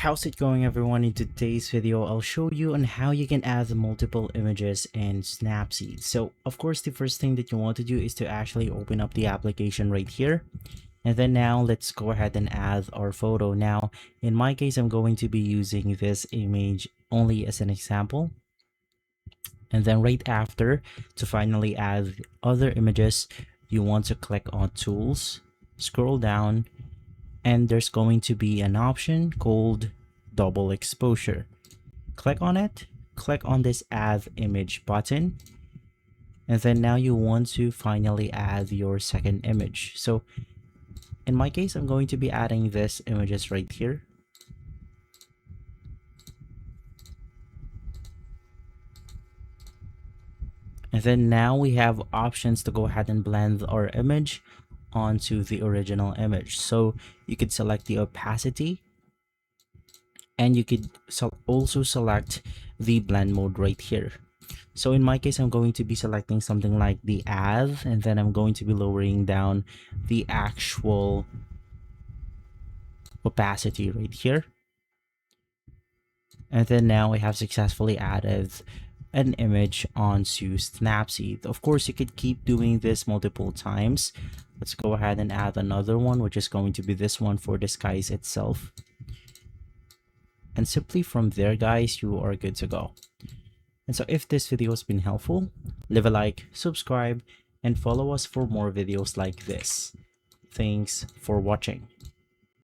How's it going, everyone? In today's video I'll show you on how you can add multiple images in Snapseed. So of course the first thing that you want to do is to actually open up the application right here, and then now let's go ahead and add our photo. Now in my case I'm going to be using this image only as an example, and then right after, to finally add other images, you want to click on tools, scroll down, and there's going to be an option called double exposure. Click on it, click on this add image button, and then now you want to finally add your second image. So in my case I'm going to be adding this images right here. And then now we have options to go ahead and blend our image onto the original image. So you could select the opacity, and you could also select the blend mode right here. So in my case I'm going to be selecting something like the add, and then I'm going to be lowering down the actual opacity right here. And then now we have successfully added an image onto Snapseed. Of course you could keep doing this multiple times. Let's go ahead and add another one, which is going to be this one for the skies itself. And simply from there, guys, you are good to go. And so if this video has been helpful, leave a like, subscribe, and follow us for more videos like this. Thanks for watching.